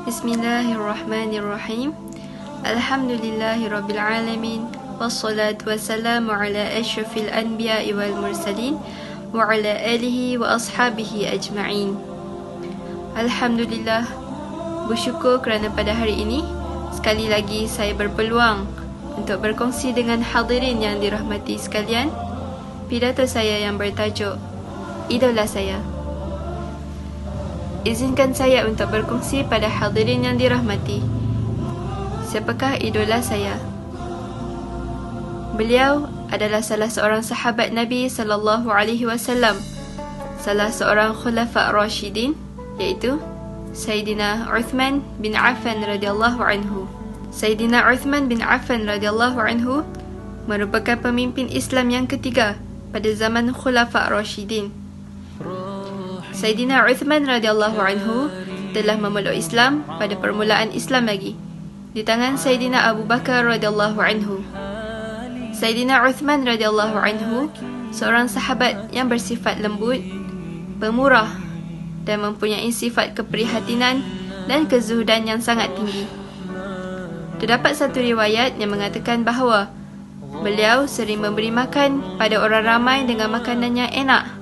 Bismillahirrahmanirrahim. Alhamdulillahirabbil alamin. Wassalatu wassalamu ala asyrafil anbiya'i wal mursalin wa ala alihi wa ashabihi ajma'in. Alhamdulillah, bersyukur kerana pada hari ini sekali lagi saya berpeluang untuk berkongsi dengan hadirin yang dirahmati sekalian pidato saya yang bertajuk Idola Saya. Izinkan saya untuk berkongsi pada hadirin yang dirahmati. Siapakah idola saya? Beliau adalah salah seorang sahabat Nabi sallallahu alaihi wasallam, salah seorang khulafa Rashidin, iaitu Sayyidina Uthman bin Affan radhiyallahu anhu. Sayyidina Uthman bin Affan radhiyallahu anhu merupakan pemimpin Islam yang ketiga pada zaman khulafa Rashidin. Sayyidina Uthman radhiyallahu anhu telah memeluk Islam pada permulaan Islam lagi di tangan Sayyidina Abu Bakar radhiyallahu anhu. Sayyidina Uthman radhiyallahu anhu seorang sahabat yang bersifat lembut, pemurah dan mempunyai sifat keprihatinan dan kezuhudan yang sangat tinggi. Terdapat satu riwayat yang mengatakan bahawa beliau sering memberi makan pada orang ramai dengan makanan yang enak.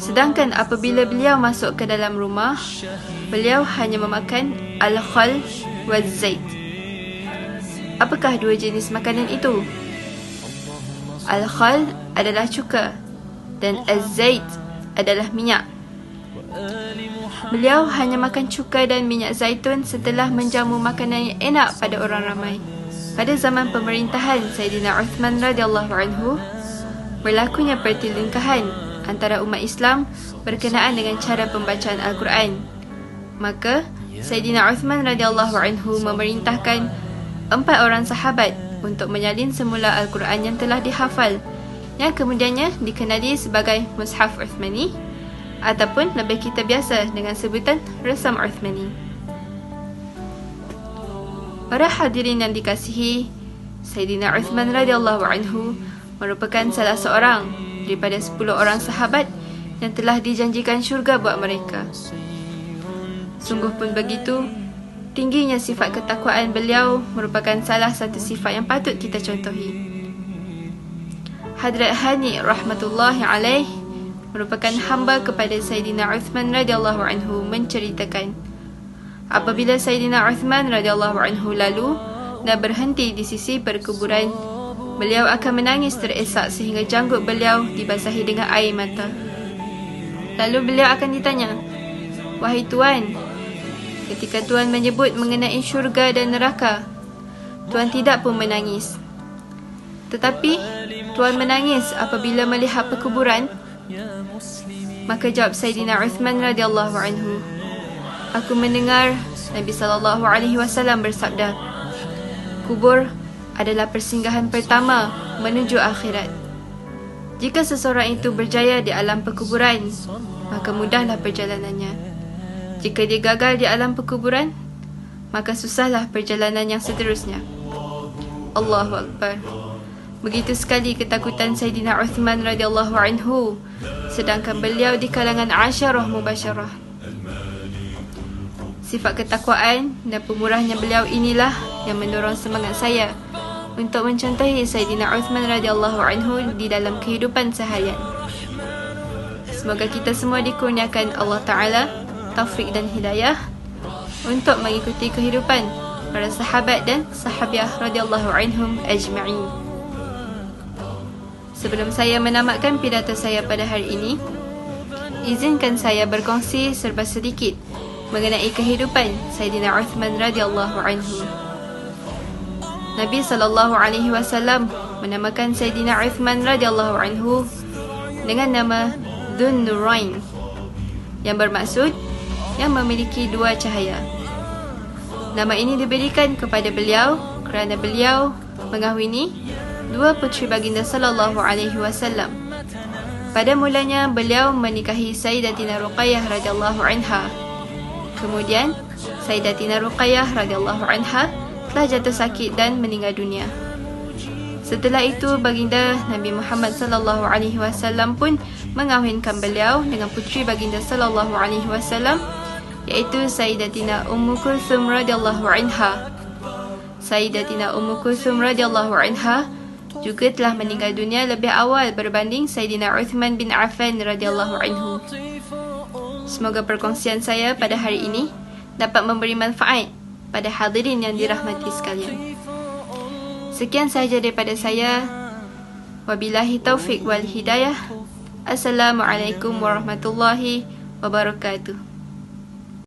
Sedangkan apabila beliau masuk ke dalam rumah, beliau hanya memakan al-khal wa zait. Apakah dua jenis makanan itu? Al-khal adalah cuka dan az-zait adalah minyak. Beliau hanya makan cuka dan minyak zaitun setelah menjamu makanan yang enak pada orang ramai. Pada zaman pemerintahan Sayyidina Uthman radhiyallahu anhu, berlakunya pertelingkahan antara umat Islam berkenaan dengan cara pembacaan Al-Quran. Maka Sayyidina Uthman radhiyallahu anhu memerintahkan 4 orang sahabat untuk menyalin semula Al-Quran yang telah dihafal, yang kemudiannya dikenali sebagai Mushaf Uthmani ataupun lebih kita biasa dengan sebutan Resam Uthmani. Para hadirin yang dikasihi, Sayyidina Uthman radhiyallahu anhu merupakan salah seorang daripada 10 orang sahabat yang telah dijanjikan syurga buat mereka. Sungguh pun begitu, tingginya sifat ketakwaan beliau merupakan salah satu sifat yang patut kita contohi. Hadrat Hani rahmatullahi alaih merupakan hamba kepada Sayyidina Uthman radhiyallahu anhu menceritakan, apabila Sayyidina Uthman radhiyallahu anhu lalu dan berhenti di sisi perkuburan, beliau akan menangis teresak sehingga janggut beliau dibasahi dengan air mata. Lalu beliau akan ditanya, "Wahai Tuan, ketika Tuan menyebut mengenai syurga dan neraka, Tuan tidak pun menangis. Tetapi Tuan menangis apabila melihat perkuburan?" Maka jawab Sayyidina Uthman radhiyallahu anhu, "Aku mendengar Nabi sallallahu alaihi wasallam bersabda, kubur adalah persinggahan pertama menuju akhirat. Jika seseorang itu berjaya di alam perkuburan, maka mudahlah perjalanannya. Jika dia gagal di alam perkuburan, maka susahlah perjalanan yang seterusnya." Allahu Akbar. Begitu sekali ketakutan Sayyidina Uthman radhiyallahu anhu, sedangkan beliau di kalangan asyarah mubasyarah. Sifat ketakwaan dan pemurahnya beliau inilah yang mendorong semangat saya untuk mencontohi Sayyidina Uthman radhiyallahu anhu di dalam kehidupan seharian. Semoga kita semua dikurniakan Allah Ta'ala taufik dan hidayah untuk mengikuti kehidupan para sahabat dan sahabiah radhiyallahu anhum ajma'in. Sebelum saya menamatkan pidato saya pada hari ini, izinkan saya berkongsi serba sedikit mengenai kehidupan Sayyidina Uthman radhiyallahu anhu. Nabi sallallahu alaihi wasallam menamakan Sayyidina Uthman radhiyallahu anhu dengan nama Dhun Nurain, yang bermaksud yang memiliki dua cahaya. Nama ini diberikan kepada beliau kerana beliau mengahwini 2 puteri baginda sallallahu alaihi wasallam. Pada mulanya beliau menikahi Sayyidatina Ruqayyah radhiyallahu anha. Kemudian Sayyidatina Ruqayyah radhiyallahu anha telah jatuh sakit dan meninggal dunia. Setelah itu baginda Nabi Muhammad sallallahu alaihi wasallam pun mengahwinkan beliau dengan puteri baginda sallallahu alaihi wasallam iaitu Sayyidatina Ummu Kulthum radhiyallahu anha. Sayyidatina Ummu Kulthum radhiyallahu anha juga telah meninggal dunia lebih awal berbanding Sayyidina Uthman bin Affan radhiyallahu anhu. Semoga perkongsian saya pada hari ini dapat memberi manfaat pada hadirin yang dirahmati sekalian. Sekian sahaja daripada saya. Wabillahi taufiq wal hidayah. Assalamualaikum warahmatullahi wabarakatuh.